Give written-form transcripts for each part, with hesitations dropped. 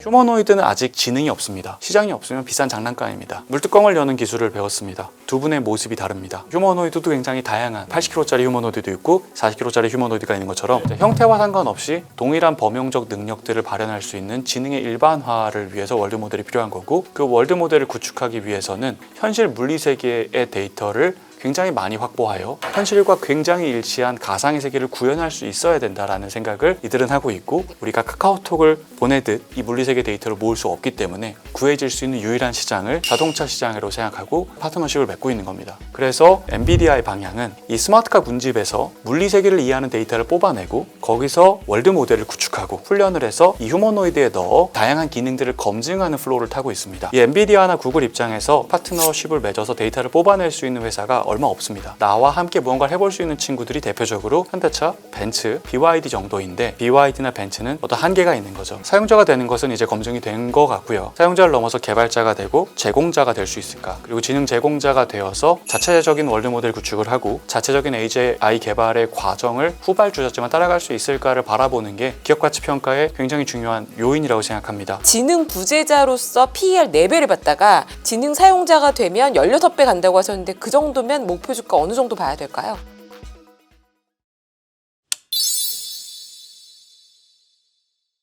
휴머노이드는 아직 지능이 없습니다. 시장이 없으면 비싼 장난감입니다. 물뚜껑을 여는 기술을 배웠습니다. 두 분의 모습이 다릅니다. 휴머노이드도 굉장히 다양한 80kg짜리 휴머노이드도 있고 40kg짜리 휴머노이드가 있는 것처럼 형태와 상관없이 동일한 범용적 능력들을 발현할 수 있는 지능의 일반화를 위해서 월드모델이 필요한 거고, 그 월드모델을 구축하기 위해서는 현실 물리세계의 데이터를 굉장히 많이 확보하여 현실과 굉장히 일치한 가상의 세계를 구현할 수 있어야 된다라는 생각을 이들은 하고 있고, 우리가 카카오톡을 보내듯 이 물리세계 데이터를 모을 수 없기 때문에 구해질 수 있는 유일한 시장을 자동차 시장으로 생각하고 파트너십을 맺고 있는 겁니다. 그래서 엔비디아의 방향은 이 스마트카 군집에서 물리세계를 이해하는 데이터를 뽑아내고 거기서 월드 모델을 구축하고 훈련을 해서 이 휴머노이드에 넣어 다양한 기능들을 검증하는 플로우를 타고 있습니다. 이 엔비디아나 구글 입장에서 파트너십을 맺어서 데이터를 뽑아낼 수 있는 회사가 얼마 없습니다. 나와 함께 무언가를 해볼 수 있는 친구들이 대표적으로 현대차, 벤츠, BYD 정도인데, BYD나 벤츠는 어떤 한계가 있는 거죠. 사용자가 되는 것은 이제 검증이 된 것 같고요. 사용자를 넘어서 개발자가 되고 제공자가 될 수 있을까? 그리고 지능 제공자가 되어서 자체적인 월드모델 구축을 하고 자체적인 AGI 개발의 과정을 후발주자지만 따라갈 수 있을까를 바라보는 게 기업가치 평가의 굉장히 중요한 요인이라고 생각합니다. 지능 부재자로서 PER 4배를 받다가 지능 사용자가 되면 16배 간다고 하셨는데, 그 정도면 목표 주가 어느 정도 봐야 될까요?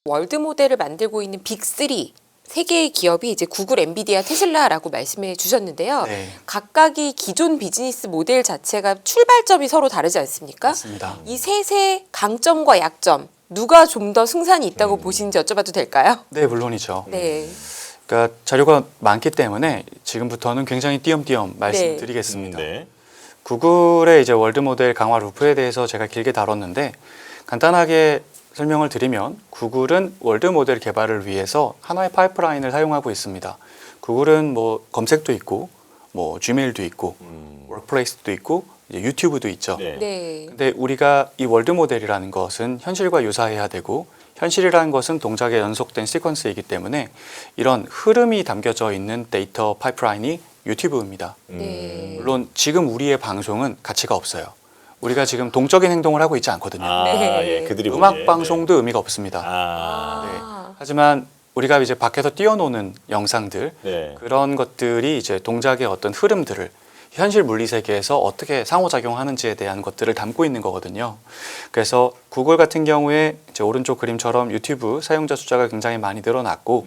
월드 모델을 만들고 있는 빅3 세 개의 기업이 이제 구글, 엔비디아, 테슬라라고 말씀해 주셨는데요. 네. 각각이 기존 비즈니스 모델 자체가 출발점이 서로 다르지 않습니까? 맞습니다. 이 셋의 강점과 약점, 누가 좀 더 승산이 있다고 보시는지 여쭤봐도 될까요? 네, 물론이죠. 네. 그러니까 자료가 많기 때문에 지금부터는 굉장히 띄엄띄엄 말씀드리겠습니다. 네. 구글의 이제 월드 모델 강화 루프에 대해서 제가 길게 다뤘는데, 간단하게 설명을 드리면 구글은 월드 모델 개발을 위해서 하나의 파이프라인을 사용하고 있습니다. 구글은 뭐 검색도 있고, 뭐 지메일도 있고, 워크플레이스도 있고, 이제 유튜브도 있죠. 네. 네. 근데 우리가 이 월드 모델이라는 것은 현실과 유사해야 되고, 현실이라는 것은 동작의 연속된 시퀀스이기 때문에 이런 흐름이 담겨져 있는 데이터 파이프라인이 유튜브입니다. 네. 물론 지금 우리의 방송은 가치가 없어요. 우리가 지금 동적인 행동을 하고 있지 않거든요. 네. 예, 그들이 음악 보기에. 방송도 의미가 없습니다. 아. 하지만 우리가 이제 밖에서 뛰어노는 영상들, 네. 그런 것들이 이제 동작의 어떤 흐름들을 현실 물리 세계에서 어떻게 상호작용하는지에 대한 것들을 담고 있는 거거든요. 그래서 구글 같은 경우에 이제 오른쪽 그림처럼 유튜브 사용자 숫자가 굉장히 많이 늘어났고,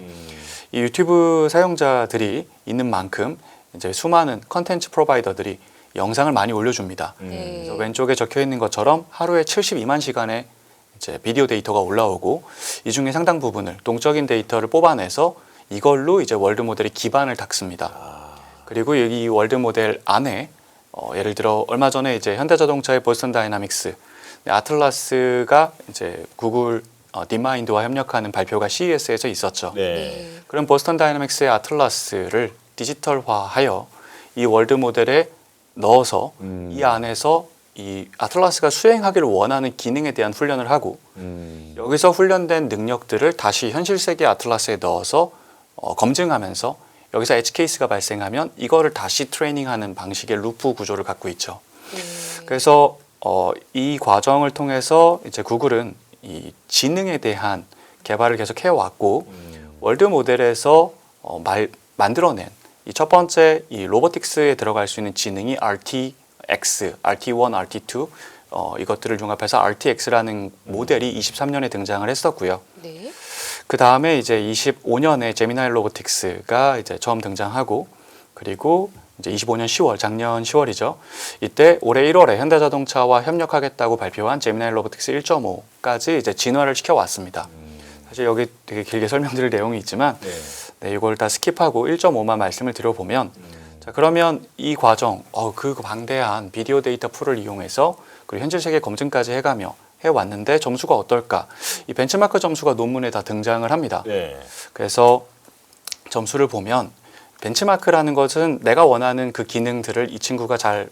이 유튜브 사용자들이 있는 만큼 이제 수많은 컨텐츠 프로바이더들이 영상을 많이 올려줍니다. 네. 그래서 왼쪽에 적혀 있는 것처럼 하루에 72만 시간의 이제 비디오 데이터가 올라오고, 이 중에 상당 부분을 동적인 데이터를 뽑아내서 이걸로 이제 월드 모델의 기반을 닦습니다. 그리고 여기 월드 모델 안에 예를 들어 얼마 전에 이제 현대자동차의 보스턴 다이나믹스, 아틀라스가 이제 구글 딥마인드와 협력하는 발표가 CES에서 있었죠. 네. 그럼 보스턴 다이나믹스의 아틀라스를 디지털화하여 이 월드 모델에 넣어서 이 안에서 이 아틀라스가 수행하기를 원하는 기능에 대한 훈련을 하고, 여기서 훈련된 능력들을 다시 현실 세계 아틀라스에 넣어서 검증하면서 여기서 에지 케이스가 발생하면 이거를 다시 트레이닝하는 방식의 루프 구조를 갖고 있죠. 그래서 이 과정을 통해서 이제 구글은 이 지능에 대한 개발을 계속 해왔고, 월드 모델에서 만들어낸 이 첫 번째 이 로보틱스에 들어갈 수 있는 지능이 RTX, RT1, RT2 이것들을 융합해서 RTX라는 모델이 23년에 등장을 했었고요. 네. 그 다음에 이제 25년에 제미나이 로보틱스가 이제 처음 등장하고, 그리고 이제 25년 10월, 작년 10월이죠. 이때 올해 1월에 현대자동차와 협력하겠다고 발표한 제미나이 로보틱스 1.5까지 이제 진화를 시켜왔습니다. 사실 여기 되게 길게 설명드릴 내용이 있지만, 네, 이걸 다 스킵하고 1.5만 말씀을 드려보면, 자, 그러면 이 과정, 그 방대한 비디오 데이터 풀을 이용해서 그리고 현실 세계 검증까지 해가며 해왔는데 점수가 어떨까? 이 벤치마크 점수가 논문에 다 등장을 합니다. 네. 그래서 점수를 보면 벤치마크라는 것은 내가 원하는 그 기능들을 이 친구가 잘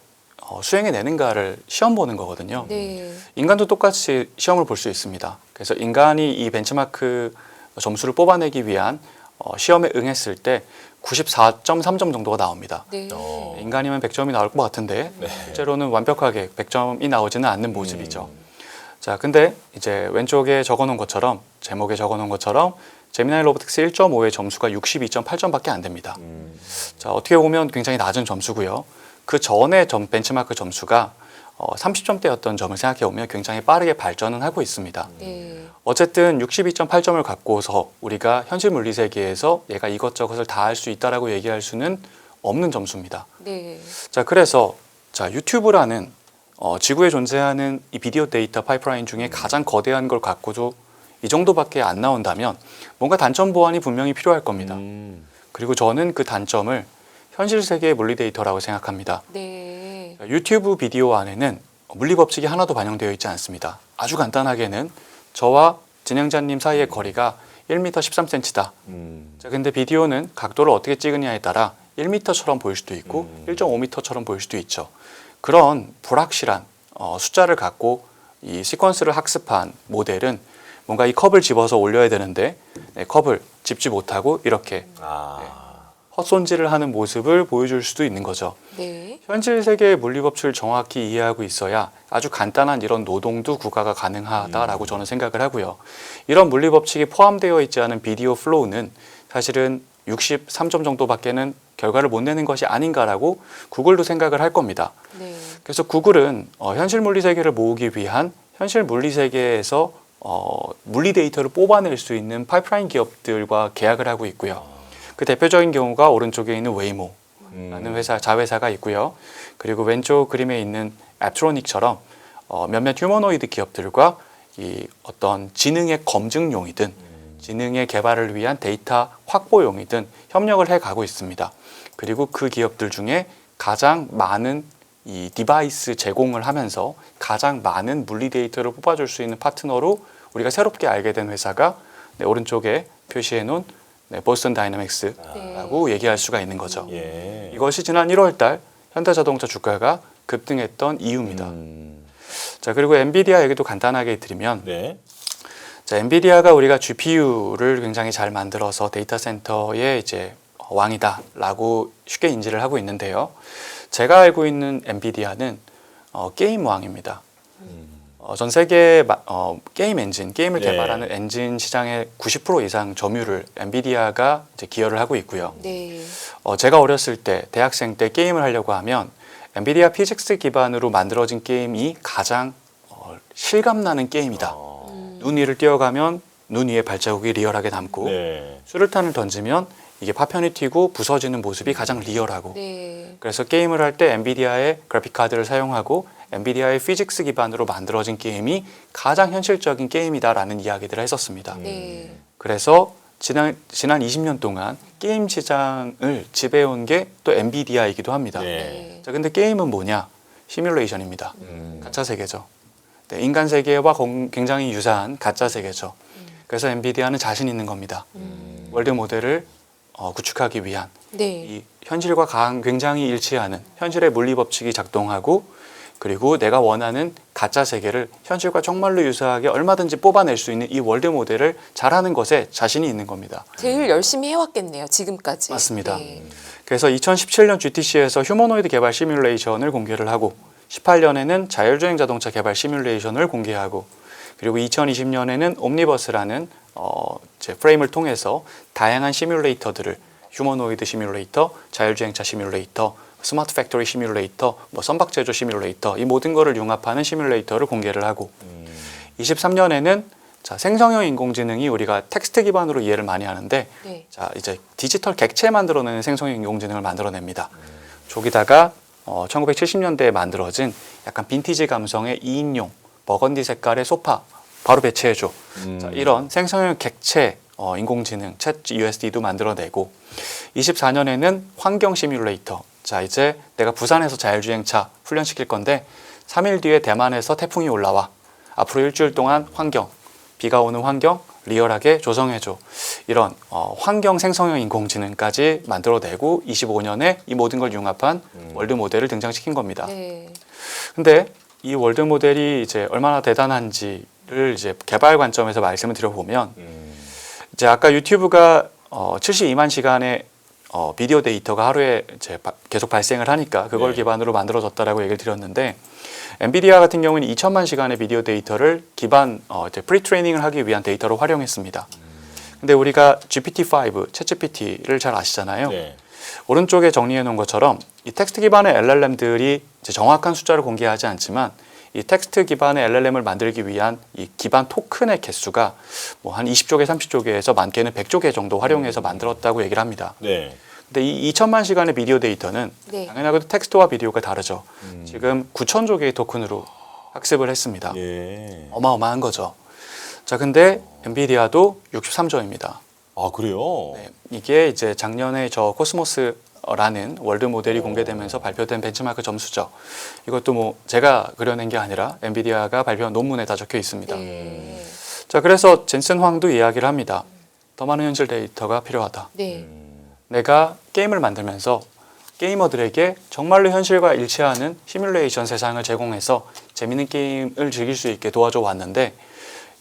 수행해내는가를 시험 보는 거거든요. 네. 인간도 똑같이 시험을 볼 수 있습니다. 그래서 인간이 이 벤치마크 점수를 뽑아내기 위한 시험에 응했을 때 94.3점 정도가 나옵니다. 네. 인간이면 100점이 나올 것 같은데 실제로는 완벽하게 100점이 나오지는 않는 모습이죠. 자, 근데 이제 왼쪽에 적어놓은 것처럼, 제목에 적어놓은 것처럼 제미나이 로보틱스 1.5의 점수가 62.8점밖에 안 됩니다. 자, 어떻게 보면 굉장히 낮은 점수고요. 그 전에 벤치마크 점수가 30점대였던 점을 생각해 보면 굉장히 빠르게 발전은 하고 있습니다. 네. 어쨌든 62.8점을 갖고서 우리가 현실 물리 세계에서 얘가 이것저것을 다 할 수 있다라고 얘기할 수는 없는 점수입니다. 네. 자, 그래서 자, 유튜브라는 지구에 존재하는 이 비디오 데이터 파이프라인 중에 가장 거대한 걸 갖고도 이 정도밖에 안 나온다면 뭔가 단점 보완이 분명히 필요할 겁니다. 그리고 저는 그 단점을 현실 세계의 물리 데이터라고 생각합니다. 네. 유튜브 비디오 안에는 물리 법칙이 하나도 반영되어 있지 않습니다. 아주 간단하게는 저와 진행자님 사이의 거리가 1m 13cm다. 자, 근데 비디오는 각도를 어떻게 찍느냐에 따라 1m처럼 보일 수도 있고 1.5m처럼 보일 수도 있죠. 그런 불확실한 숫자를 갖고 이 시퀀스를 학습한 모델은 뭔가 이 컵을 집어서 올려야 되는데 컵을 집지 못하고 이렇게 헛손질을 하는 모습을 보여줄 수도 있는 거죠. 네. 현실 세계의 물리 법칙을 정확히 이해하고 있어야 아주 간단한 이런 노동도 구가가 가능하다라고 저는 생각을 하고요. 이런 물리 법칙이 포함되어 있지 않은 비디오 플로우는 사실은 63점 정도밖에는 결과를 못 내는 것이 아닌가라고 구글도 생각을 할 겁니다. 네. 그래서 구글은 현실 물리 세계를 모으기 위한 현실 물리 세계에서 물리 데이터를 뽑아낼 수 있는 파이프라인 기업들과 계약을 하고 있고요. 그 대표적인 경우가 오른쪽에 있는 웨이모라는 회사, 자회사가 있고요. 그리고 왼쪽 그림에 있는 앱트로닉처럼 몇몇 휴머노이드 기업들과 이 어떤 지능의 검증용이든 지능의 개발을 위한 데이터 확보용이든 협력을 해가고 있습니다. 그리고 그 기업들 중에 가장 많은 이 디바이스 제공을 하면서 가장 많은 물리 데이터를 뽑아줄 수 있는 파트너로 우리가 새롭게 알게 된 회사가 오른쪽에 표시해 놓은 보스턴 다이내믹스라고 얘기할 수가 있는 거죠. 예. 이것이 지난 1월 달 현대자동차 주가가 급등했던 이유입니다. 자, 그리고 엔비디아 얘기도 간단하게 드리면 네. 자, 엔비디아가 우리가 GPU를 굉장히 잘 만들어서 데이터 센터의 이제 왕이다라고 쉽게 인지를 하고 있는데요. 제가 알고 있는 엔비디아는 게임 왕입니다. 전 세계 게임 엔진, 게임을 네. 개발하는 엔진 시장의 90% 이상 점유율을 엔비디아가 이제 기여를 하고 있고요. 네. 제가 어렸을 때, 대학생 때 게임을 하려고 하면 엔비디아 피직스 기반으로 만들어진 게임이 가장 실감나는 게임이다. 눈 위를 뛰어가면 눈 위에 발자국이 리얼하게 남고 네. 수류탄을 던지면 이게 파편이 튀고 부서지는 모습이 가장 리얼하고 네. 그래서 게임을 할 때 엔비디아의 그래픽 카드를 사용하고 엔비디아의 피직스 기반으로 만들어진 게임이 가장 현실적인 게임이다라는 이야기들을 했었습니다. 네. 그래서 지난 20년 동안 게임 시장을 지배해온 게 또 엔비디아이기도 합니다. 네. 자, 근데 게임은 뭐냐? 시뮬레이션입니다. 가짜 세계죠. 네, 인간 세계와 굉장히 유사한 가짜 세계죠. 그래서 엔비디아는 자신 있는 겁니다. 월드 모델을 구축하기 위한 네. 이 현실과 굉장히 일치하는 현실의 물리 법칙이 작동하고 그리고 내가 원하는 가짜 세계를 현실과 정말로 유사하게 얼마든지 뽑아낼 수 있는 이 월드 모델을 잘하는 것에 자신이 있는 겁니다. 제일 열심히 해왔겠네요. 지금까지. 맞습니다. 네. 그래서 2017년 GTC에서 휴머노이드 개발 시뮬레이션을 공개를 하고 18년에는 자율주행 자동차 개발 시뮬레이션을 공개하고 그리고 2020년에는 옴니버스라는 이제 프레임을 통해서 다양한 시뮬레이터들을 휴머노이드 시뮬레이터, 자율주행차 시뮬레이터, 스마트 팩토리 시뮬레이터, 선박 제조 시뮬레이터 이 모든 것을 융합하는 시뮬레이터를 공개를 하고 23년에는 자, 생성형 인공지능이 우리가 텍스트 기반으로 이해를 많이 하는데 네. 자, 이제 디지털 객체 만들어내는 생성형 인공지능을 만들어냅니다. 저기다가 1970년대에 만들어진 약간 빈티지 감성의 2인용 버건디 색깔의 소파 바로 배치해줘. 자, 이런 생성형 객체 인공지능 챗 USD도 만들어내고 24년에는 환경 시뮬레이터. 자, 이제 내가 부산에서 자율주행차 훈련시킬 건데 3일 뒤에 대만에서 태풍이 올라와. 앞으로 일주일 동안 환경, 비가 오는 환경 리얼하게 조성해줘. 이런 환경 생성형 인공지능까지 만들어내고 25년에 이 모든 걸 융합한 월드 모델을 등장시킨 겁니다. 네. 근데 이 월드 모델이 이제 얼마나 대단한지를 이제 개발 관점에서 말씀을 드려보면 이제 아까 유튜브가 72만 시간의 비디오 데이터가 하루에 이제 계속 발생을 하니까 그걸 네. 기반으로 만들어졌다라고 얘기를 드렸는데 엔비디아 같은 경우는 2천만 시간의 비디오 데이터를 기반 이제 프리 트레이닝을 하기 위한 데이터로 활용했습니다. 근데 우리가 GPT-5, 챗GPT를 잘 아시잖아요. 네. 오른쪽에 정리해 놓은 것처럼 이 텍스트 기반의 LLM들이 이제 정확한 숫자를 공개하지 않지만 이 텍스트 기반의 LLM을 만들기 위한 이 기반 토큰의 개수가 뭐 한 20조 개, 30조 개에서 많게는 100조 개 정도 활용해서 만들었다고 얘기를 합니다. 네. 근데 이 2천만 시간의 비디오 데이터는 네. 당연하게도 텍스트와 비디오가 다르죠. 지금 9천조 개의 토큰으로 학습을 했습니다. 예. 어마어마한 거죠. 자, 근데 엔비디아도 63조입니다. 아, 그래요? 네, 이게 이제 작년에 저 코스모스라는 월드 모델이 공개되면서 발표된 벤치마크 점수죠. 이것도 뭐 제가 그려낸 게 아니라 엔비디아가 발표한 논문에 다 적혀 있습니다. 네. 자, 그래서 젠슨 황도 이야기를 합니다. 더 많은 현실 데이터가 필요하다. 네. 내가 게임을 만들면서 게이머들에게 정말로 현실과 일치하는 시뮬레이션 세상을 제공해서 재밌는 게임을 즐길 수 있게 도와줘 왔는데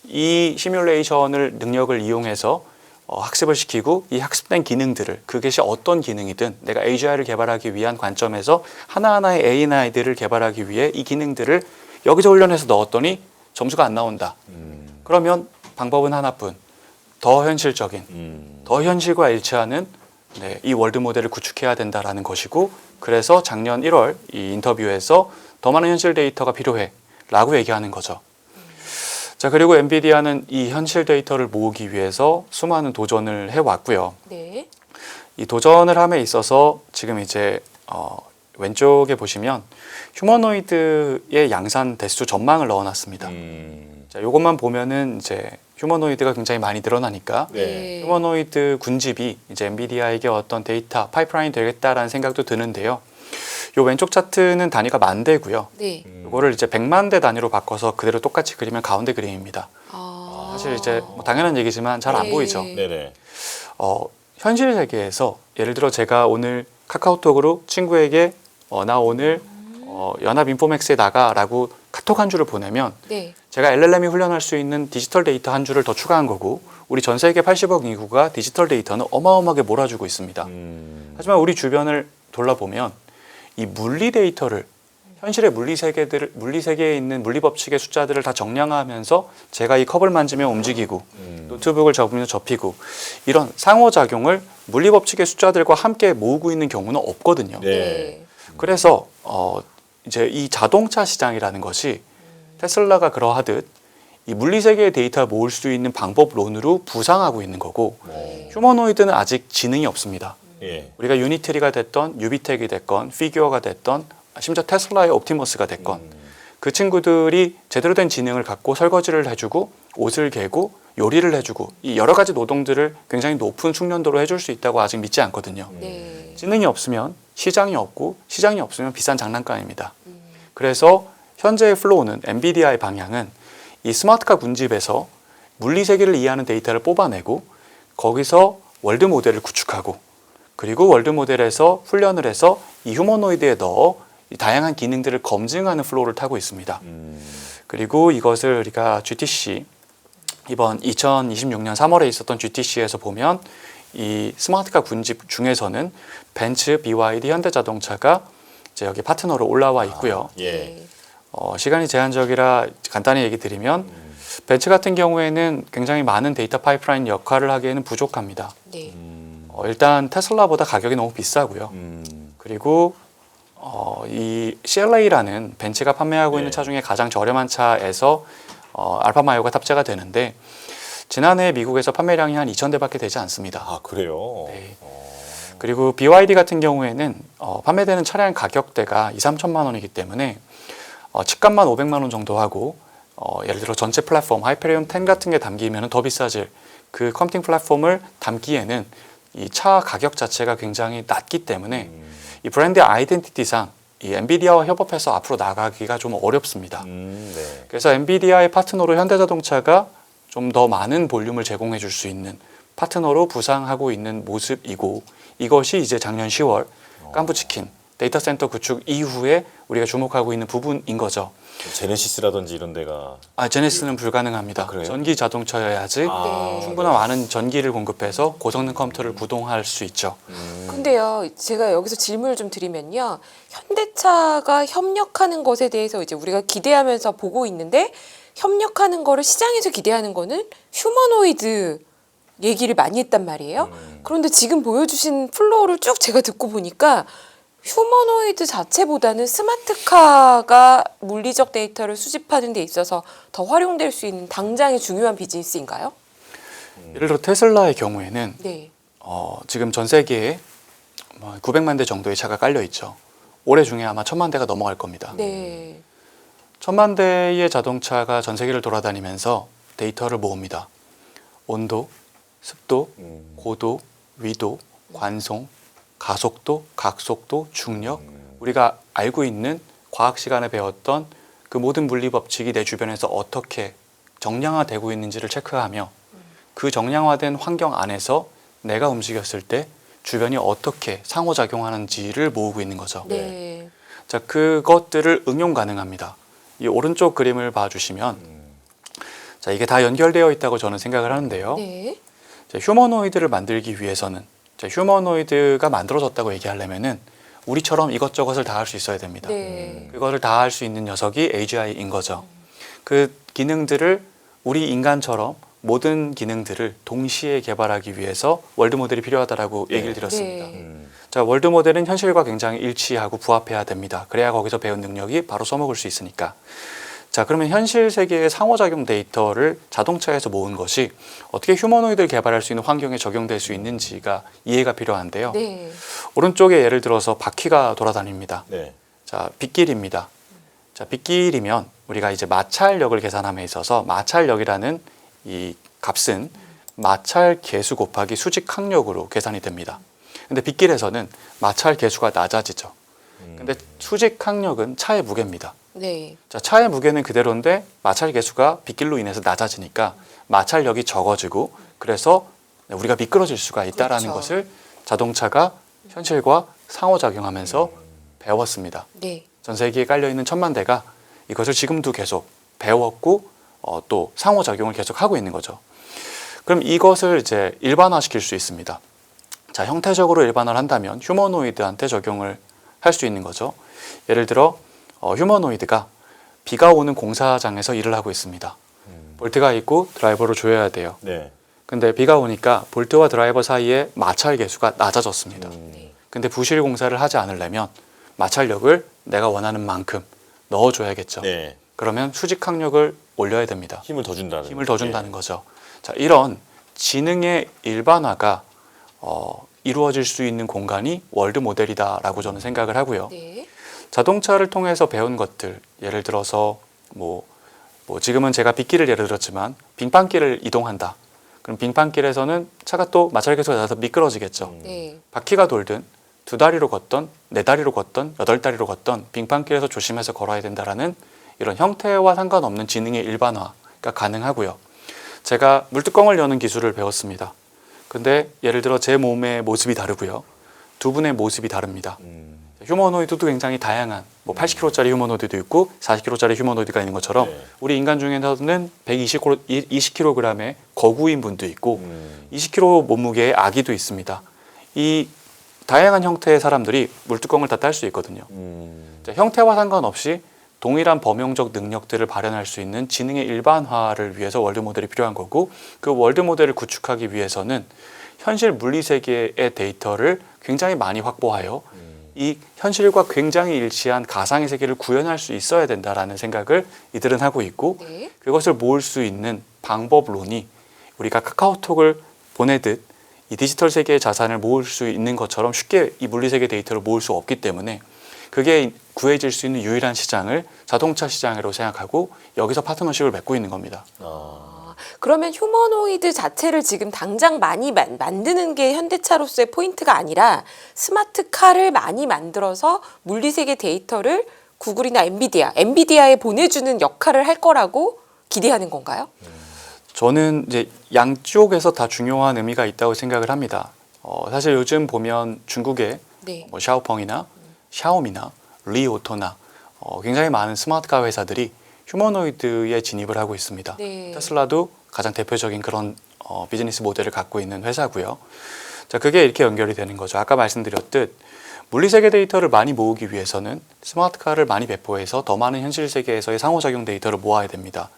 이 시뮬레이션을 능력을 이용해서 학습을 시키고 이 학습된 기능들을 그것이 어떤 기능이든 내가 AGI를 개발하기 위한 관점에서 하나하나의 AI들을 개발하기 위해 이 기능들을 여기서 훈련해서 넣었더니 점수가 안 나온다. 그러면 방법은 하나뿐. 더 현실적인, 더 현실과 일치하는 이 월드 모델을 구축해야 된다라는 것이고 그래서 작년 1월 이 인터뷰에서 더 많은 현실 데이터가 필요해 라고 얘기하는 거죠. 자, 그리고 엔비디아는 이 현실 데이터를 모으기 위해서 수많은 도전을 해왔고요. 네. 이 도전을 함에 있어서 지금 이제 왼쪽에 보시면 휴머노이드의 양산 대수 전망을 넣어놨습니다. 자, 이것만 보면은 이제 휴머노이드가 굉장히 많이 늘어나니까 네. 휴머노이드 군집이 이제 엔비디아에게 어떤 데이터 파이프라인이 되겠다라는 생각도 드는데요. 요 왼쪽 차트는 단위가 만 대고요. 네. 이거를 이제 100만 대 단위로 바꿔서 그대로 똑같이 그리면 가운데 그림입니다. 아. 사실 이제 뭐 당연한 얘기지만 잘 안 네. 보이죠. 네네. 현실 세계에서 예를 들어 제가 오늘 카카오톡으로 친구에게 나 오늘 연합 인포맥스에 나가라고 카톡 한 줄을 보내면 네. 제가 LLM이 훈련할 수 있는 디지털 데이터 한 줄을 더 추가한 거고 우리 전 세계 80억 인구가 디지털 데이터는 어마어마하게 몰아주고 있습니다. 하지만 우리 주변을 돌아보면 이 물리 데이터를 현실의 물리 세계에 있는 물리 법칙의 숫자들을 다 정량하면서 제가 이 컵을 만지면 움직이고 노트북을 접으면 접히고 이런 상호작용을 물리 법칙의 숫자들과 함께 모으고 있는 경우는 없거든요. 네. 그래서 이제 이 자동차 시장이라는 것이 테슬라가 그러하듯 이 물리 세계의 데이터를 모을 수 있는 방법론으로 부상하고 있는 거고 휴머노이드는 아직 지능이 없습니다. 예. 우리가 유니트리가 됐던 유비텍이 됐건 피규어가 됐던 심지어 테슬라의 옵티머스가 됐건 그 친구들이 제대로 된 지능을 갖고 설거지를 해주고 옷을 개고 요리를 해주고 이 여러 가지 노동들을 굉장히 높은 숙련도로 해줄 수 있다고 아직 믿지 않거든요. 네. 지능이 없으면 시장이 없고 시장이 없으면 비싼 장난감입니다. 그래서 현재의 플로우는 엔비디아의 방향은 이 스마트카 군집에서 물리 세계를 이해하는 데이터를 뽑아내고 거기서 월드 모델을 구축하고 그리고 월드 모델에서 훈련을 해서 이 휴머노이드에 넣어 이 다양한 기능들을 검증하는 플로우를 타고 있습니다. 그리고 이것을 우리가 GTC 이번 2026년 3월에 있었던 GTC에서 보면 이 스마트카 군집 중에서는 벤츠, BYD, 현대자동차가 이제 여기 파트너로 올라와 있고요. 예. 시간이 제한적이라 간단히 얘기 드리면 벤츠 같은 경우에는 굉장히 많은 데이터 파이프라인 역할을 하기에는 부족합니다. 네. 일단 테슬라보다 가격이 너무 비싸고요. 그리고 이 CLA라는 벤츠가 판매하고 있는 차 중에 가장 저렴한 차에서 알파마이오가 탑재가 되는데 지난해 미국에서 판매량이 한 2,000대밖에 되지 않습니다. 아, 그래요? 네. 그리고 BYD 같은 경우에는 판매되는 차량 가격대가 2~3천만 원이기 때문에 측값만 500만 원 정도 하고 예를 들어 전체 플랫폼 하이페리온 10 같은 게 담기면 더 비싸질 그 컴퓨팅 플랫폼을 담기에는 이 차 가격 자체가 굉장히 낮기 때문에 이 브랜드 아이덴티티상 이 엔비디아와 협업해서 앞으로 나가기가 좀 어렵습니다. 네. 그래서 엔비디아의 파트너로 현대자동차가 좀 더 많은 볼륨을 제공해 줄 수 있는 파트너로 부상하고 있는 모습이고 이것이 이제 작년 10월 깐부치킨 데이터 센터 구축 이후에 우리가 주목하고 있는 부분인 거죠. 제네시스라든지 이런 데가 제네시스는 불가능합니다. 그래요? 전기 자동차여야지 네. 충분한 많은 전기를 공급해서 고성능 컴퓨터를 구동할 수 있죠. 근데요, 제가 여기서 질문을 좀 드리면요, 현대차가 협력하는 것에 대해서 이제 우리가 기대하면서 보고 있는데 협력하는 거를 시장에서 기대하는 거는 휴머노이드 얘기를 많이 했단 말이에요. 그런데 지금 보여주신 플로우를 쭉 제가 듣고 보니까 휴머노이드 자체보다는 스마트카가 물리적 데이터를 수집하는 데 있어서 더 활용될 수 있는 당장의 중요한 비즈니스인가요? 예를 들어 테슬라의 경우에는 네. 지금 전 세계에 900만 대 정도의 차가 깔려 있죠. 올해 중에 아마 1000만 대가 넘어갈 겁니다. 네. 1000만 대의 자동차가 전 세계를 돌아다니면서 데이터를 모읍니다. 온도, 습도, 고도, 위도, 관송, 가속도, 각속도, 중력, 우리가 알고 있는 과학 시간에 배웠던 그 모든 물리 법칙이 내 주변에서 어떻게 정량화되고 있는지를 체크하며 그 정량화된 환경 안에서 내가 움직였을 때 주변이 어떻게 상호작용하는지를 모으고 있는 거죠. 네. 자, 그것들을 응용 가능합니다. 이 오른쪽 그림을 봐주시면 자, 이게 다 연결되어 있다고 저는 생각을 하는데요. 네. 자, 휴머노이드를 만들기 위해서는 자, 휴머노이드가 만들어졌다고 얘기하려면은 우리처럼 이것저것을 다 할 수 있어야 됩니다. 네. 그거를 다 할 수 있는 녀석이 AGI인 거죠. 그 기능들을 우리 인간처럼 모든 기능들을 동시에 개발하기 위해서 월드 모델이 필요하다라고 얘기를 드렸습니다. 네. 자, 월드 모델은 현실과 굉장히 일치하고 부합해야 됩니다. 그래야 거기서 배운 능력이 바로 써먹을 수 있으니까. 자, 그러면 현실 세계의 상호작용 데이터를 자동차에서 모은 것이 어떻게 휴머노이드를 개발할 수 있는 환경에 적용될 수 있는지가 이해가 필요한데요. 네. 오른쪽에 예를 들어서 바퀴가 돌아다닙니다. 네. 자, 빗길입니다. 자, 빗길이면 우리가 이제 마찰력을 계산함에 있어서 마찰력이라는 이 값은 마찰 계수 곱하기 수직 항력으로 계산이 됩니다. 근데 빗길에서는 마찰 계수가 낮아지죠. 근데 수직 항력은 차의 무게입니다. 네. 자, 차의 무게는 그대로인데 마찰 계수가 빗길로 인해서 낮아지니까 마찰력이 적어지고 그래서 우리가 미끄러질 수가 있다라는 그렇죠. 것을 자동차가 현실과 상호작용하면서 배웠습니다. 네. 전 세계에 깔려 있는 1000만 대가 이것을 지금도 계속 배웠고 또 상호작용을 계속 하고 있는 거죠. 그럼 이것을 이제 일반화시킬 수 있습니다. 자, 형태적으로 일반화를 한다면 휴머노이드한테 적용을 할 수 있는 거죠. 예를 들어 휴머노이드가 비가 오는 공사장에서 일을 하고 있습니다. 볼트가 있고 드라이버를 조여야 돼요. 네. 근데 비가 오니까 볼트와 드라이버 사이에 마찰 계수가 낮아졌습니다. 근데 부실 공사를 하지 않으려면 마찰력을 내가 원하는 만큼 넣어줘야겠죠. 네. 그러면 수직 항력을 올려야 됩니다. 힘을 더 준다는. 힘을 더 준다는 거죠. 자, 이런 지능의 일반화가 이루어질 수 있는 공간이 월드 모델이다라고 저는 생각을 하고요. 네. 자동차를 통해서 배운 것들, 예를 들어서 뭐 지금은 제가 빗길을 예를 들었지만 빙판길을 이동한다. 그럼 빙판길에서는 차가 또 마찰 계수가 낮아서 미끄러지겠죠. 네. 바퀴가 돌든 2다리로 걷던 4다리로 걷던 8다리로 걷던 빙판길에서 조심해서 걸어야 된다라는 이런 형태와 상관없는 지능의 일반화가 가능하고요. 제가 물뚜껑을 여는 기술을 배웠습니다. 근데 예를 들어 제 몸의 모습이 다르고요. 두 분의 모습이 다릅니다. 휴머노이드도 굉장히 다양한 80kg짜리 휴머노이드도 있고 40kg짜리 휴머노이드가 있는 것처럼 네. 우리 인간 중에서는 20kg의 거구인 분도 있고 20kg 몸무게의 아기도 있습니다. 이 다양한 형태의 사람들이 물뚜껑을 다 딸 수 있거든요. 자, 형태와 상관없이 동일한 범용적 능력들을 발현할 수 있는 지능의 일반화를 위해서 월드 모델이 필요한 거고 그 월드 모델을 구축하기 위해서는 현실 물리 세계의 데이터를 굉장히 많이 확보하여 이 현실과 굉장히 일치한 가상의 세계를 구현할 수 있어야 된다라는 생각을 이들은 하고 있고 네. 그것을 모을 수 있는 방법론이 우리가 카카오톡을 보내듯 이 디지털 세계의 자산을 모을 수 있는 것처럼 쉽게 이 물리 세계 데이터를 모을 수 없기 때문에 그게 구해질 수 있는 유일한 시장을 자동차 시장으로 생각하고 여기서 파트너십을 맺고 있는 겁니다. 그러면 휴머노이드 자체를 지금 당장 많이 만드는 게 현대차로서의 포인트가 아니라 스마트카를 많이 만들어서 물리세계 데이터를 구글이나 엔비디아에 보내주는 역할을 할 거라고 기대하는 건가요? 저는 이제 양쪽에서 다 중요한 의미가 있다고 생각을 합니다. 사실 요즘 보면 중국의 네. 샤오펑이나 샤오미나 리오토나 굉장히 많은 스마트카 회사들이 휴머노이드에 진입을 하고 있습니다. 네. 테슬라도 가장 대표적인 그런 비즈니스 모델을 갖고 있는 회사고요. 자, 그게 이렇게 연결이 되는 거죠. 아까 말씀드렸듯 물리세계 데이터를 많이 모으기 위해서는 스마트카를 많이 배포해서 더 많은 현실 세계에서의 상호작용 데이터를 모아야 됩니다.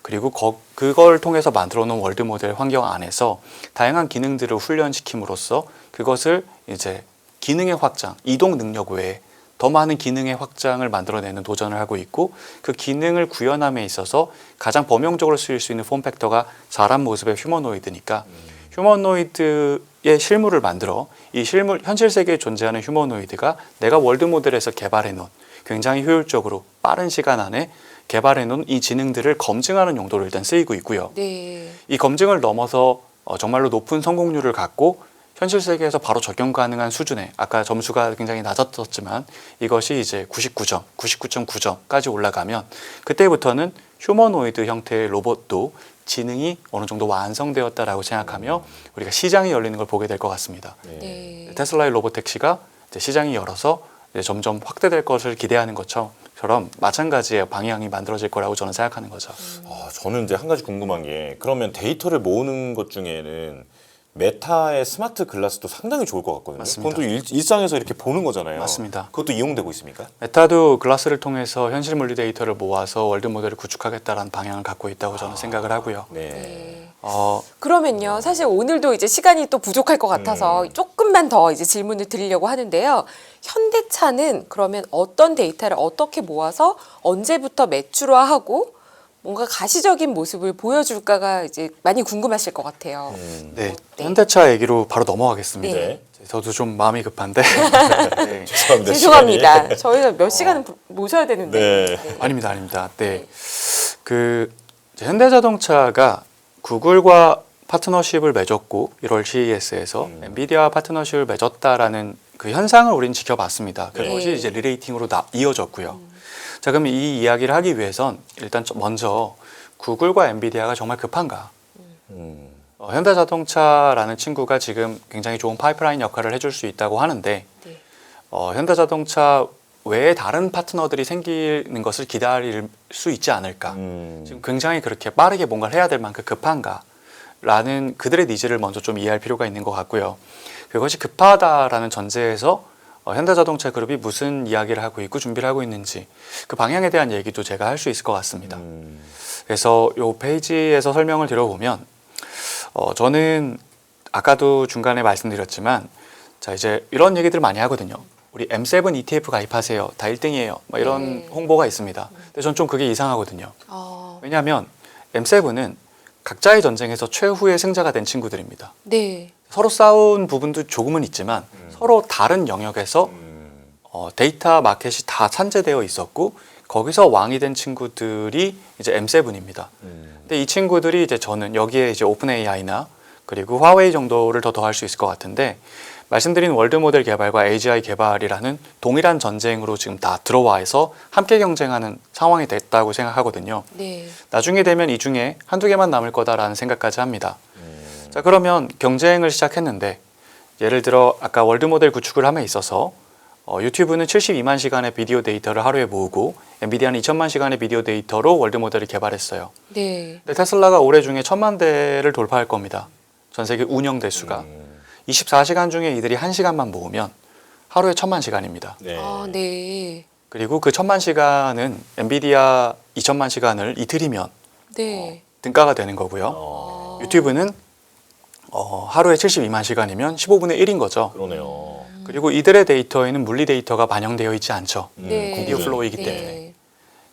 그리고 그걸 통해서 만들어 놓은 월드 모델 환경 안에서 다양한 기능들을 훈련시킴으로써 그것을 이제 기능의 확장, 이동 능력 외에 더 많은 기능의 확장을 만들어내는 도전을 하고 있고, 그 기능을 구현함에 있어서 가장 범용적으로 쓰일 수 있는 폼팩터가 사람 모습의 휴머노이드니까 휴머노이드의 실물을 만들어 이 실물, 현실 세계에 존재하는 휴머노이드가 내가 월드 모델에서 개발해 놓은 굉장히 효율적으로 빠른 시간 안에 개발해 놓은 이 지능들을 검증하는 용도로 일단 쓰이고 있고요. 네. 이 검증을 넘어서 정말로 높은 성공률을 갖고 현실 세계에서 바로 적용 가능한 수준에, 아까 점수가 굉장히 낮았었지만 이것이 이제 99점, 99.9점까지 올라가면 그때부터는 휴머노이드 형태의 로봇도 지능이 어느 정도 완성되었다라고 생각하며 우리가 시장이 열리는 걸 보게 될 것 같습니다. 네. 테슬라의 로봇택시가 이제 시장이 열어서 이제 점점 확대될 것을 기대하는 것처럼 마찬가지의 방향이 만들어질 거라고 저는 생각하는 거죠. 저는 이제 한 가지 궁금한 게, 그러면 데이터를 모으는 것 중에는 메타의 스마트 글라스도 상당히 좋을 것 같거든요. 맞습니다. 그건 또 일상에서 이렇게 보는 거잖아요. 맞습니다. 그것도 이용되고 있습니까? 메타도 글라스를 통해서 현실 물리 데이터를 모아서 월드 모델을 구축하겠다라는 방향을 갖고 있다고 저는 생각을 하고요. 네. 네. 그러면요, 사실 오늘도 이제 시간이 또 부족할 것 같아서 조금만 더 이제 질문을 드리려고 하는데요. 현대차는 그러면 어떤 데이터를 어떻게 모아서 언제부터 매출화하고 뭔가 가시적인 모습을 보여줄까가 이제 많이 궁금하실 것 같아요. 네, 네. 현대차 얘기로 바로 넘어가겠습니다. 네. 저도 좀 마음이 급한데. 네. 죄송합니다. 죄송합니다. 시간이. 저희가 몇 시간은 모셔야 되는데. 네. 아닙니다, 아닙니다. 네, 그 이제 현대자동차가 구글과 파트너십을 맺었고 1월 CES에서 엔비디아와 파트너십을 맺었다라는 그 현상을 우리는 지켜봤습니다. 그것이 네. 이제 리레이팅으로 이어졌고요. 자, 그럼 이 이야기를 하기 위해선 일단 먼저 구글과 엔비디아가 정말 급한가? 현대자동차라는 친구가 지금 굉장히 좋은 파이프라인 역할을 해줄 수 있다고 하는데 네. 현대자동차 외에 다른 파트너들이 생기는 것을 기다릴 수 있지 않을까? 지금 굉장히 그렇게 빠르게 뭔가를 해야 될 만큼 급한가? 라는 그들의 니즈를 먼저 좀 이해할 필요가 있는 것 같고요. 그것이 급하다라는 전제에서 현대자동차 그룹이 무슨 이야기를 하고 있고 준비를 하고 있는지 그 방향에 대한 얘기도 제가 할 수 있을 것 같습니다. 그래서 이 페이지에서 설명을 드려보면 저는 아까도 중간에 말씀드렸지만 자, 이제 이런 얘기들 많이 하거든요. 우리 M7 ETF 가입하세요. 다 1등이에요. 막 이런 네. 홍보가 있습니다. 근데 전 좀 그게 이상하거든요. 어, 왜냐하면 M7은 각자의 전쟁에서 최후의 승자가 된 친구들입니다. 네. 서로 싸운 부분도 조금은 있지만 서로 다른 영역에서 데이터 마켓이 다 산재되어 있었고 거기서 왕이 된 친구들이 이제 M7입니다. 근데 이 친구들이 이제 저는 여기에 이제 오픈 AI나 그리고 화웨이 정도를 더 더할 수 있을 것 같은데 말씀드린 월드 모델 개발과 AGI 개발이라는 동일한 전쟁으로 지금 다 들어와서 함께 경쟁하는 상황이 됐다고 생각하거든요. 네. 나중에 되면 이 중에 한두 개만 남을 거다라는 생각까지 합니다. 자, 그러면 경쟁을 시작했는데 예를 들어 아까 월드 모델 구축을 함에 있어서 유튜브는 72만 시간의 비디오 데이터를 하루에 모으고 엔비디아는 2천만 시간의 비디오 데이터로 월드 모델을 개발했어요. 네. 근데 테슬라가 올해 중에 1,000만 대를 돌파할 겁니다. 전 세계 운영 대수가. 24시간 중에 이들이 1시간만 모으면 하루에 1,000만 시간입니다. 네. 아, 네. 그리고 그 1,000만 시간은 엔비디아 2천만 시간을 이틀이면 네. 등가가 되는 거고요. 유튜브는 하루에 72만 시간이면 15분의 1인 거죠. 그러네요. 그리고 이들의 데이터에는 물리 데이터가 반영되어 있지 않죠. 네. 비디오 플로우이기 네. 때문에.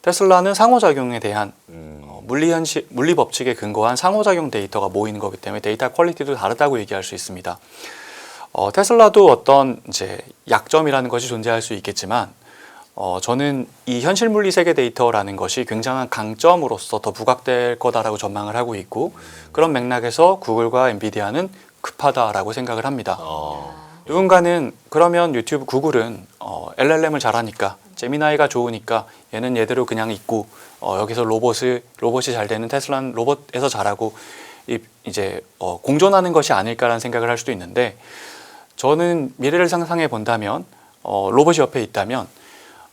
테슬라는 상호작용에 대한 음. 물리 법칙에 근거한 상호작용 데이터가 모이는 거기 때문에 데이터 퀄리티도 다르다고 얘기할 수 있습니다. 테슬라도 어떤 이제 약점이라는 것이 존재할 수 있겠지만 저는 이 현실 물리 세계 데이터라는 것이 굉장한 강점으로서 더 부각될 거다라고 전망을 하고 있고 그런 맥락에서 구글과 엔비디아는 급하다라고 생각을 합니다. 누군가는 그러면 유튜브 구글은 LLM을 잘하니까 제미나이가 좋으니까 얘는 얘대로 그냥 있고 여기서 로봇이 잘 되는 테슬라는 로봇에서 잘하고 이제 공존하는 것이 아닐까라는 생각을 할 수도 있는데 저는 미래를 상상해 본다면 로봇이 옆에 있다면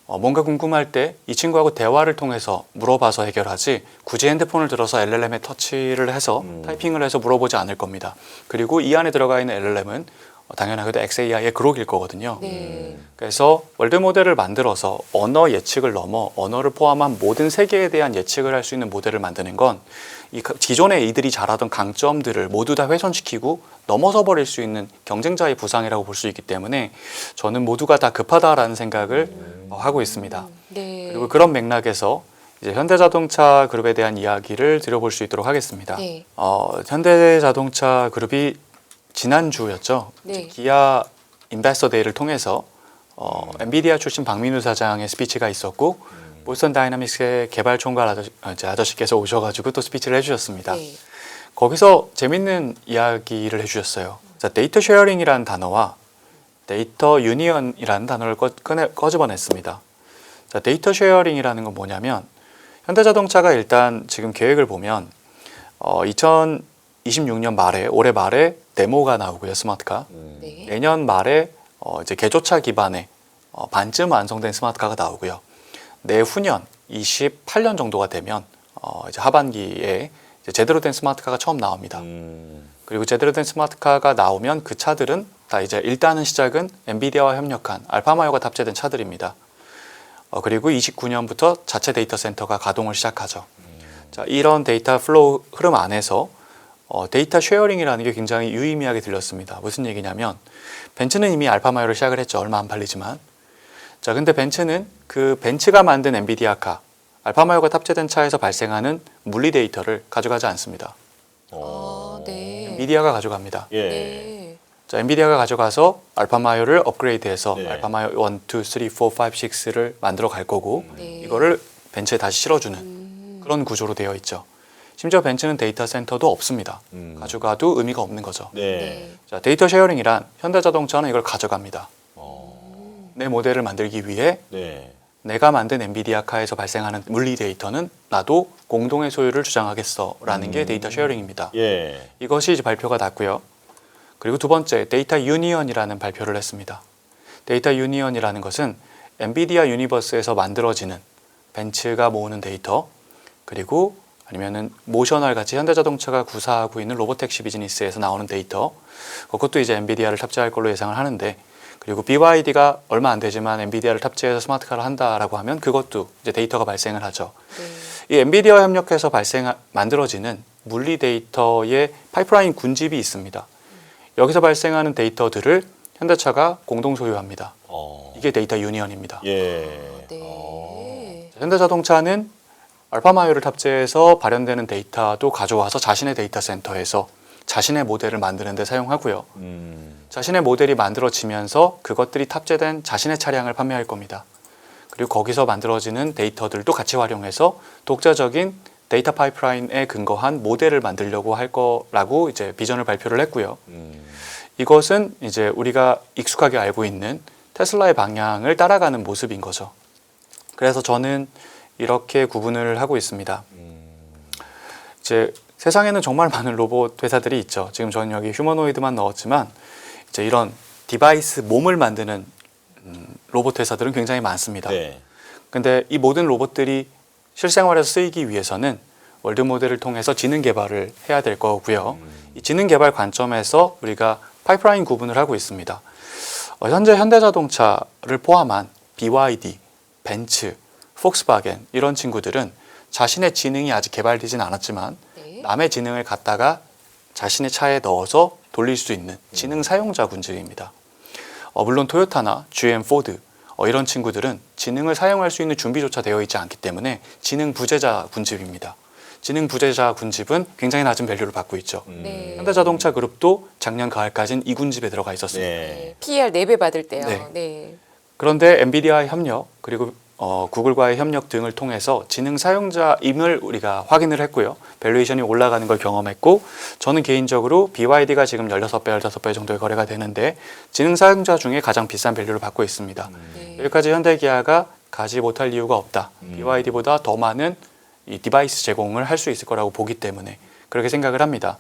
뭔가 궁금할 때 이 친구하고 대화를 통해서 물어봐서 해결하지 굳이 핸드폰을 들어서 LLM에 터치를 해서 타이핑을 해서 물어보지 않을 겁니다. 그리고 이 안에 들어가 있는 LLM은 당연하게도 XAI의 그룹일 거거든요. 네. 그래서 월드 모델을 만들어서 언어 예측을 넘어 언어를 포함한 모든 세계에 대한 예측을 할 수 있는 모델을 만드는 건 이 기존에 이들이 잘하던 강점들을 모두 다 훼손시키고 넘어서 버릴 수 있는 경쟁자의 부상이라고 볼 수 있기 때문에 저는 모두가 다 급하다라는 생각을 하고 있습니다. 네. 그리고 그런 맥락에서 이제 현대자동차 그룹에 대한 이야기를 드려볼 수 있도록 하겠습니다. 네. 현대자동차 그룹이 지난주였죠. 네. 기아 인베스터 데이를 통해서 엔비디아 출신 박민우 사장의 스피치가 있었고 보스턴 다이나믹스의 개발 총괄 아저씨께서 오셔가지고 또 스피치를 해주셨습니다. 네. 거기서 재밌는 이야기를 해주셨어요. 자, 데이터 쉐어링이라는 단어와 데이터 유니언이라는 단어를 꺼집어냈습니다. 자, 데이터 쉐어링이라는 건 뭐냐면 현대자동차가 일단 지금 계획을 보면 2026년 말에 올해 말에 데모가 나오고요, 스마트카. 네. 내년 말에 이제 개조차 기반의 반쯤 완성된 스마트카가 나오고요. 내후년 28년 정도가 되면 이제 하반기에 이제 제대로 된 스마트카가 처음 나옵니다. 그리고 제대로 된 스마트카가 나오면 그 차들은 다 이제 일단은 시작은 엔비디아와 협력한 알파마이어가 탑재된 차들입니다. 그리고 29년부터 자체 데이터 센터가 가동을 시작하죠. 자, 이런 데이터 플로우 흐름 안에서 데이터 쉐어링이라는 게 굉장히 유의미하게 들렸습니다. 무슨 얘기냐면 벤츠는 이미 알파마이어를 시작을 했죠. 얼마 안 팔리지만. 자, 근데 벤츠는 그 벤츠가 만든 엔비디아카, 알파마이어가 탑재된 차에서 발생하는 물리 데이터를 가져가지 않습니다. 네. 엔비디아가 가져갑니다. 예. 네. 자, 엔비디아가 가져가서 알파마이어를 업그레이드해서 네. 알파마이어 1, 2, 3, 4, 5, 6를 만들어 갈 거고 네. 이거를 벤츠에 다시 실어주는 그런 구조로 되어 있죠. 심지어 벤츠는 데이터 센터도 없습니다. 가져가도 의미가 없는 거죠. 네. 자, 데이터 쉐어링이란 현대자동차는 이걸 가져갑니다. 내 모델을 만들기 위해 네. 내가 만든 엔비디아 카에서 발생하는 물리 데이터는 나도 공동의 소유를 주장하겠어라는 게 데이터 쉐어링입니다. 예. 이것이 이제 발표가 났고요. 그리고 두 번째, 데이터 유니언이라는 발표를 했습니다. 데이터 유니언이라는 것은 엔비디아 유니버스에서 만들어지는 벤츠가 모으는 데이터, 그리고 아니면은 모셔널 같이 현대자동차가 구사하고 있는 로보택시 비즈니스에서 나오는 데이터, 그것도 이제 엔비디아를 탑재할 걸로 예상을 하는데, 그리고 BYD가 얼마 안 되지만 엔비디아를 탑재해서 스마트카를 한다라고 하면 그것도 이제 데이터가 발생을 하죠. 네. 이 엔비디아와 협력해서 만들어지는 물리 데이터의 파이프라인 군집이 있습니다. 여기서 발생하는 데이터들을 현대차가 공동 소유합니다. 이게 데이터 유니언입니다. 예. 네. 현대자동차는 알파마이어를 탑재해서 발현되는 데이터도 가져와서 자신의 데이터 센터에서 자신의 모델을 만드는 데 사용하고요. 자신의 모델이 만들어지면서 그것들이 탑재된 자신의 차량을 판매할 겁니다. 그리고 거기서 만들어지는 데이터들도 같이 활용해서 독자적인 데이터 파이프라인에 근거한 모델을 만들려고 할 거라고 이제 비전을 발표를 했고요. 이것은 이제 우리가 익숙하게 알고 있는 테슬라의 방향을 따라가는 모습인 거죠. 그래서 저는 이렇게 구분을 하고 있습니다. 이제 세상에는 정말 많은 로봇 회사들이 있죠. 지금 저는 여기 휴머노이드만 넣었지만 이제 이런 디바이스 몸을 만드는 로봇 회사들은 굉장히 많습니다. 네. 근데 이 모든 로봇들이 실생활에서 쓰이기 위해서는 월드 모델을 통해서 지능 개발을 해야 될 거고요. 이 지능 개발 관점에서 우리가 파이프라인 구분을 하고 있습니다. 현재 현대자동차를 포함한 BYD, 벤츠, 폭스바겐 이런 친구들은 자신의 지능이 아직 개발되진 않았지만 네. 남의 지능을 갖다가 자신의 차에 넣어서 돌릴 수 있는 지능 사용자 군집입니다. 물론 토요타나 GM, 포드 이런 친구들은 지능을 사용할 수 있는 준비조차 되어 있지 않기 때문에 지능 부재자 군집입니다. 지능 부재자 군집은 굉장히 낮은 밸류를 받고 있죠. 네. 현대자동차 그룹도 작년 가을까지는 이 군집에 들어가 있었습니다. 네. PER 4배 받을 때요. 네. 네. 그런데 엔비디아의 협력 그리고 구글과의 협력 등을 통해서 지능 사용자임을 우리가 확인을 했고요. 밸류에이션이 올라가는 걸 경험했고 저는 개인적으로 BYD가 지금 16배, 15배 정도의 거래가 되는데 지능 사용자 중에 가장 비싼 밸류를 받고 있습니다. 네. 여기까지 현대기아가 가지 못할 이유가 없다. BYD보다 더 많은 이 디바이스 제공을 할 수 있을 거라고 보기 때문에 그렇게 생각을 합니다.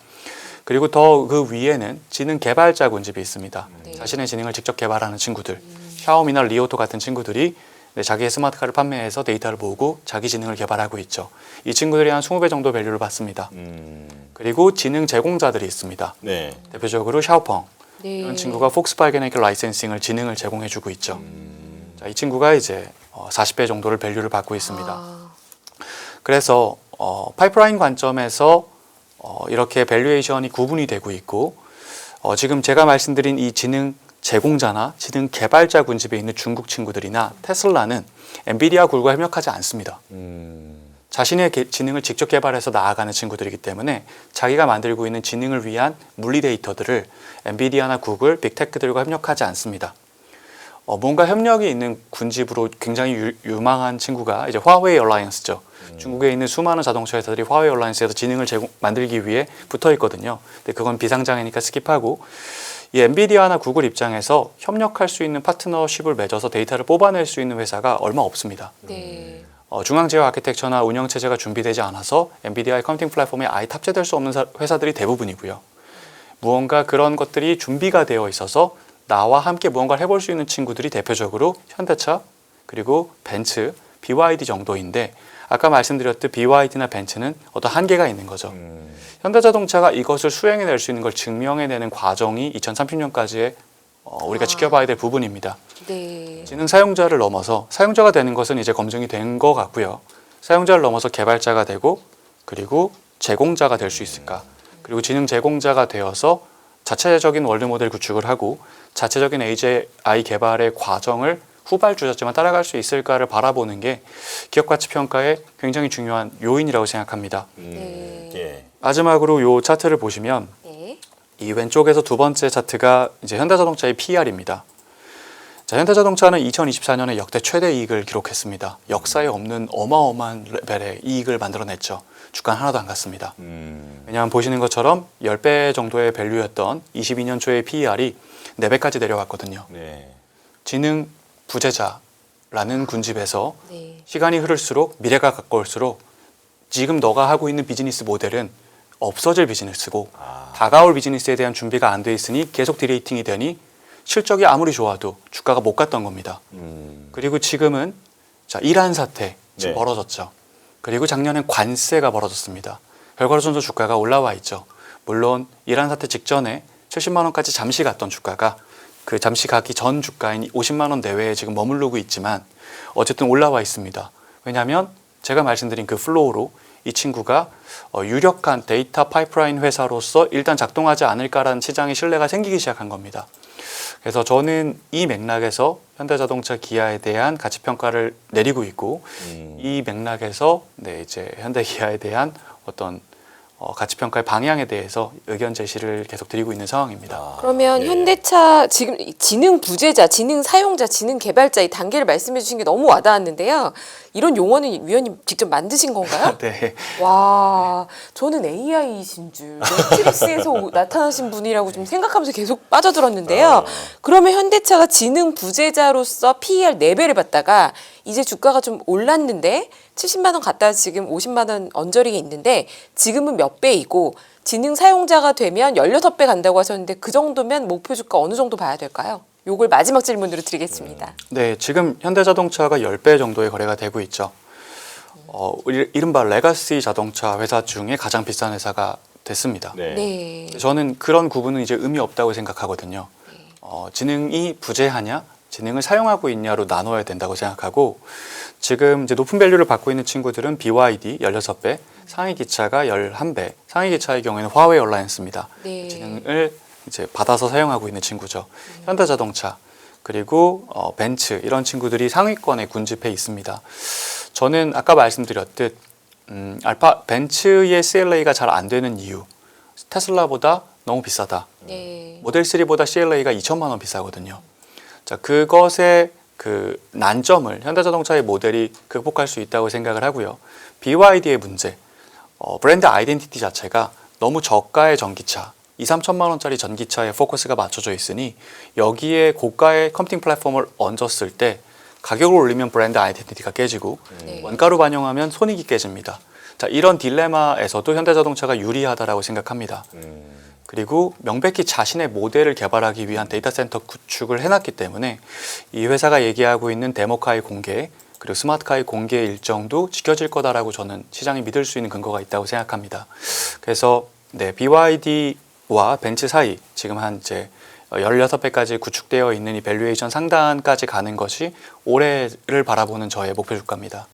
그리고 더 그 위에는 지능 개발자 군집이 있습니다. 네. 자신의 지능을 직접 개발하는 친구들, 샤오미나 리오토 같은 친구들이 자기의 스마트카를 판매해서 데이터를 모으고 자기 지능을 개발하고 있죠. 이 친구들이 한 20배 정도 밸류를 받습니다. 그리고 지능 제공자들이 있습니다. 네. 대표적으로 샤오펑, 네. 이런 친구가 폭스바겐에게 라이센싱을 지능을 제공해주고 있죠. 자, 이 친구가 이제 40배 정도를 밸류를 받고 있습니다. 아, 그래서 파이프라인 관점에서 이렇게 밸류에이션이 구분이 되고 있고 지금 제가 말씀드린 이 지능 제공자나 지능 개발자 군집에 있는 중국 친구들이나 테슬라는 엔비디아 구글과 협력하지 않습니다. 자신의 지능을 직접 개발해서 나아가는 친구들이기 때문에 자기가 만들고 있는 지능을 위한 물리 데이터들을 엔비디아나 구글, 빅테크들과 협력하지 않습니다. 뭔가 협력이 있는 군집으로 굉장히 유망한 친구가 이제 화웨이 얼라이언스죠. 중국에 있는 수많은 자동차 회사들이 화웨이 얼라이언스에서 지능을 만들기 위해 붙어 있거든요. 근데 그건 비상장애니까 스킵하고 이 엔비디아나 구글 입장에서 협력할 수 있는 파트너십을 맺어서 데이터를 뽑아낼 수 있는 회사가 얼마 없습니다. 네. 중앙제어 아키텍처나 운영체제가 준비되지 않아서 엔비디아의 컴퓨팅 플랫폼에 아예 탑재될 수 없는 회사들이 대부분이고요. 무언가 그런 것들이 준비가 되어 있어서 나와 함께 무언가를 해볼 수 있는 친구들이 대표적으로 현대차, 그리고 벤츠, BYD 정도인데 아까 말씀드렸듯 BYD나 벤츠는 어떤 한계가 있는 거죠. 현대자동차가 이것을 수행해낼 수 있는 걸 증명해내는 과정이 2030년까지의 우리가 지켜봐야 될 부분입니다. 네. 지능 사용자를 넘어서 사용자가 되는 것은 이제 검증이 된 것 같고요. 사용자를 넘어서 개발자가 되고 그리고 제공자가 될 수 있을까? 그리고 지능 제공자가 되어서 자체적인 월드 모델 구축을 하고 자체적인 AGI 개발의 과정을 후발주자지만 따라갈 수 있을까를 바라보는 게 기업 가치 평가의 굉장히 중요한 요인이라고 생각합니다. 네. 예. 마지막으로 이 차트를 보시면 네. 이 왼쪽에서 두 번째 차트가 이제 현대자동차의 PER입니다. 자, 현대자동차는 2024년에 역대 최대 이익을 기록했습니다. 역사에 없는 어마어마한 레벨의 이익을 만들어냈죠. 주가는 하나도 안 갔습니다. 왜냐하면 보시는 것처럼 10배 정도의 밸류였던 22년 초의 PER이 4배까지 내려갔거든요. 네. 지능 부재자라는 군집에서 네. 시간이 흐를수록 미래가 가까울수록 지금 너가 하고 있는 비즈니스 모델은 없어질 비즈니스고 다가올 비즈니스에 대한 준비가 안 돼 있으니 계속 디레이팅이 되니 실적이 아무리 좋아도 주가가 못 갔던 겁니다. 그리고 지금은 자, 이란 사태 지금 네. 벌어졌죠. 그리고 작년엔 관세가 벌어졌습니다. 결과로서도 주가가 올라와 있죠. 물론 이란 사태 직전에 70만 원까지 잠시 갔던 주가가 그 잠시 가기 전 주가인 50만 원 내외에 지금 머무르고 있지만 어쨌든 올라와 있습니다. 왜냐하면 제가 말씀드린 그 플로우로 이 친구가 유력한 데이터 파이프라인 회사로서 일단 작동하지 않을까라는 시장의 신뢰가 생기기 시작한 겁니다. 그래서 저는 이 맥락에서 현대자동차 기아에 대한 가치평가를 내리고 있고 이 맥락에서 네, 이제 현대기아에 대한 어떤 가치평가의 방향에 대해서 의견 제시를 계속 드리고 있는 상황입니다. 그러면 예. 현대차 지금 지능 부재자, 지능 사용자, 지능 개발자 이 단계를 말씀해 주신 게 너무 와닿았는데요. 이런 용어는 위원님 직접 만드신 건가요? 네. 와, 저는 AI이신 줄 매트릭스에서 나타나신 분이라고 좀 생각하면서 계속 빠져들었는데요. 그러면 현대차가 지능 부재자로서 PER 4배를 받다가 이제 주가가 좀 올랐는데 70만 원 갔다가 지금 50만 원 언저리에 있는데 지금은 몇 배이고 지능 사용자가 되면 16배 간다고 하셨는데 그 정도면 목표 주가 어느 정도 봐야 될까요? 요걸 마지막 질문으로 드리겠습니다. 네, 지금 현대자동차가 10배 정도의 거래가 되고 있죠. 이른바 레가시 자동차 회사 중에 가장 비싼 회사가 됐습니다. 네. 네. 저는 그런 구분은 이제 의미 없다고 생각하거든요. 지능이 부재하냐, 지능을 사용하고 있냐로 나눠야 된다고 생각하고 지금 이제 높은 밸류를 받고 있는 친구들은 BYD 16배, 상위 기차가 11배, 상위 기차의 경우에는 화웨이 얼라이언스입니다. 네. 지능을 이제 받아서 사용하고 있는 친구죠. 현대자동차 그리고 벤츠 이런 친구들이 상위권에 군집해 있습니다. 저는 아까 말씀드렸듯 벤츠의 CLA가 잘 안 되는 이유 테슬라보다 너무 비싸다. 네. 모델 3보다 CLA가 2천만 원 비싸거든요. 자, 그것의 그 난점을 현대자동차의 모델이 극복할 수 있다고 생각을 하고요. BYD의 문제, 브랜드 아이덴티티 자체가 너무 저가의 전기차, 2, 3천만 원짜리 전기차에 포커스가 맞춰져 있으니 여기에 고가의 컴퓨팅 플랫폼을 얹었을 때 가격을 올리면 브랜드 아이덴티티가 깨지고 네. 원가로 반영하면 손익이 깨집니다. 자, 이런 딜레마에서도 현대자동차가 유리하다라고 생각합니다. 그리고 명백히 자신의 모델을 개발하기 위한 데이터 센터 구축을 해놨기 때문에 이 회사가 얘기하고 있는 데모카의 공개 그리고 스마트카의 공개 일정도 지켜질 거다라고 저는 시장이 믿을 수 있는 근거가 있다고 생각합니다. 그래서 네, BYD와 벤츠 사이 지금 한 이제 16배까지 구축되어 있는 이 밸류에이션 상단까지 가는 것이 올해를 바라보는 저의 목표 주가입니다.